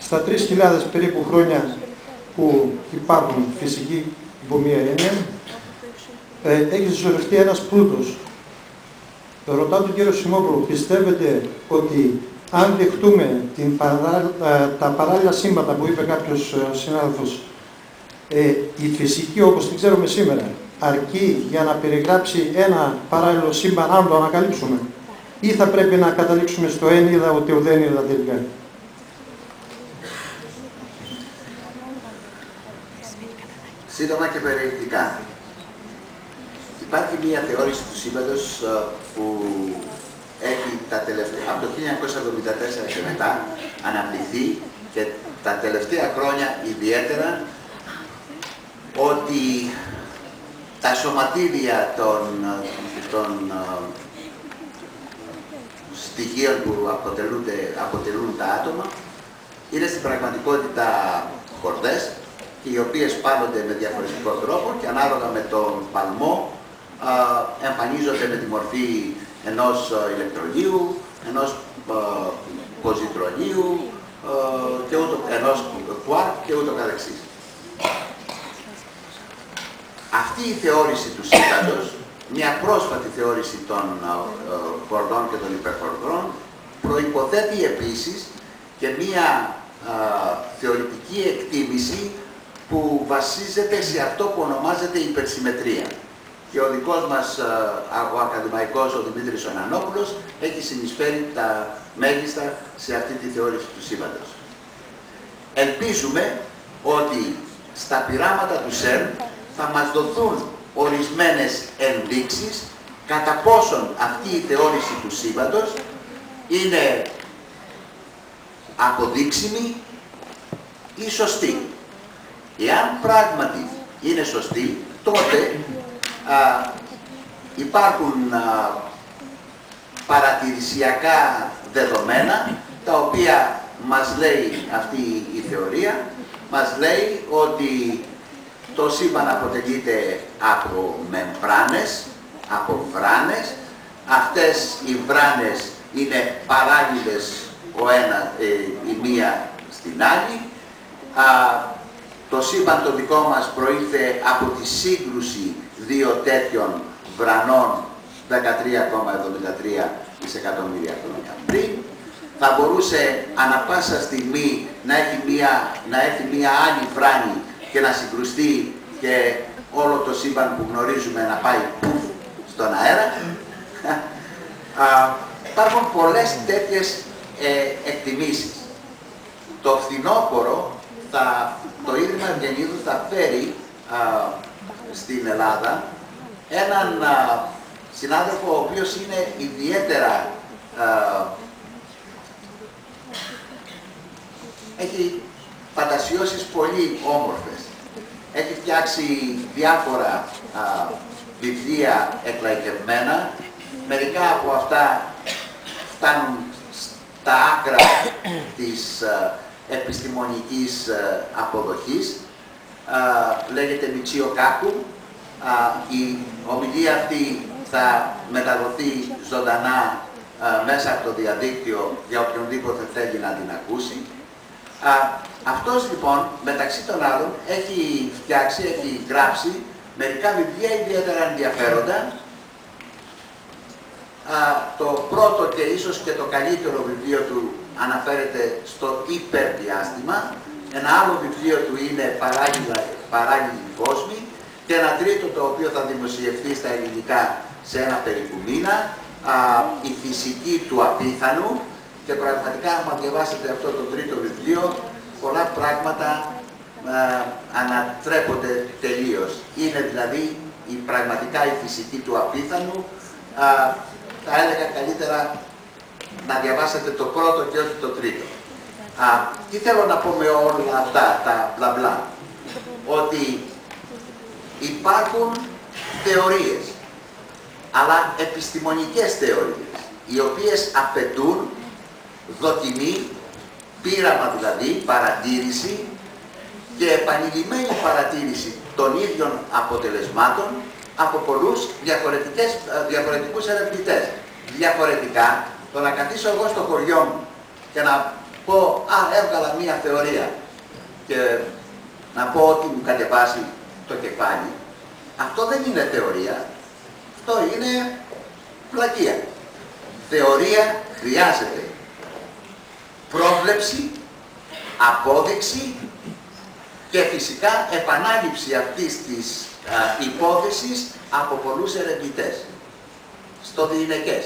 στα 3.000 περίπου χρόνια που υπάρχουν φυσικοί υπό μία έννοια, έχει συσσωρευτεί ένας πλούτος. Ρωτάω τον κύριο Σιμόπουλο, πιστεύετε ότι αν δεχτούμε τα παράλληλα σύμπαντα που είπε κάποιος συνάδελφος, η φυσική όπως την ξέρουμε σήμερα, αρκεί για να περιγράψει ένα παράλληλο σύμπαν, αν το ανακαλύψουμε, ή θα πρέπει να καταλήξουμε στο εν είδα ότι ο δεν είδα τελικά? Σύντομα και περιεκτικά. Υπάρχει μια θεώρηση του σύμπαντος που έχει από το 1974 και μετά αναπτυχθεί και τα τελευταία χρόνια ιδιαίτερα, ότι τα σωματίδια των στοιχείων που αποτελούν τα άτομα είναι στην πραγματικότητα χορδές, οι οποίες πάνονται με διαφορετικό τρόπο και ανάλογα με τον παλμό εμφανίζονται με τη μορφή ενός ηλεκτρονίου, ενός ποζιτρονίου, ενός κουάρκ και ούτω καθεξής. Αυτή η θεώρηση του σύμπαντος, μια πρόσφατη θεώρηση των χορδών και των υπερχορδών, προϋποθέτει επίσης και μια θεωρητική εκτίμηση που βασίζεται σε αυτό που ονομάζεται υπερσυμμετρία. Και ο δικός μας, ο ακαδημαϊκός, ο Δημήτρης Ανανόπουλος, έχει συνεισφέρει τα μέγιστα σε αυτή τη θεώρηση του σύμπαντος. Ελπίζουμε ότι στα πειράματα του ΣΕΡΝ θα μας δοθούν ορισμένες ενδείξεις κατά πόσον αυτή η θεώρηση του σύμπαντος είναι αποδείξιμη ή σωστή. Εάν πράγματι είναι σωστή, τότε υπάρχουν παρατηρησιακά δεδομένα, τα οποία μας λέει αυτή η θεωρία, μας λέει ότι το σύμπαν αποτελείται από μεμβράνες, από βράνες. Αυτές οι βράνες είναι παράλληλες η μία στην άλλη. Το σύμπαν το δικό μας προήλθε από τη σύγκρουση δύο τέτοιων βρανών 13,73 δισεκατομμύρια χρόνια πριν. Θα μπορούσε ανα πάσα στιγμή να έρθει μία άλλη βράνη και να συγκρουστεί και όλο το σύμπαν που γνωρίζουμε να πάει στον αέρα. Υπάρχουν πολλές τέτοιες εκτιμήσεις. Το φθινόπωρο το Ίδρυμα Ευγενίδου θα φέρει στην Ελλάδα έναν συνάδελφο ο οποίος είναι ιδιαίτερα έχει φαντασιώσεις πολύ όμορφες. Έχει φτιάξει διάφορα βιβλία εκλαϊκευμένα. Μερικά από αυτά φτάνουν στα άκρα της επιστημονικής αποδοχής. Λέγεται Μιτσίο Κάκου. Η ομιλία αυτή θα μεταδοθεί ζωντανά μέσα από το διαδίκτυο για οποιονδήποτε θέλει να την ακούσει. Αυτός λοιπόν, μεταξύ των άλλων, έχει γράψει μερικά βιβλία ιδιαίτερα ενδιαφέροντα. Το πρώτο και ίσως και το καλύτερο βιβλίο του αναφέρεται στο υπερδιάστημα. Ένα άλλο βιβλίο του είναι Παράλληλοι κόσμοι. Και ένα τρίτο, το οποίο θα δημοσιευθεί στα ελληνικά σε ένα περίπου μήνα, η φυσική του απίθανου. Και πραγματικά, άμα διαβάσετε αυτό το τρίτο βιβλίο, πολλά πράγματα ανατρέπονται τελείως. Είναι δηλαδή πραγματικά η φυσική του απίθανου. Θα έλεγα καλύτερα να διαβάσετε το πρώτο και όχι το τρίτο. Τι θέλω να πω με όλα αυτά τα μπλα μπλα? Ότι υπάρχουν θεωρίες, αλλά επιστημονικές θεωρίες, οι οποίες απαιτούν δοκιμή, πείραμα δηλαδή, παρατήρηση και επανειλημμένη παρατήρηση των ίδιων αποτελεσμάτων από πολλούς διαφορετικούς ερευνητές. Διαφορετικά, το να καθίσω εγώ στο χωριό μου και να πω, έβγαλα μία θεωρία και να πω ότι μου κατεβάσει το κεφάλι, αυτό δεν είναι θεωρία, αυτό είναι πλακία. Θεωρία χρειάζεται πρόβλεψη, απόδειξη και φυσικά επανάληψη αυτής της υπόθεσης από πολλούς ερευνητές. Στο διηνεκές.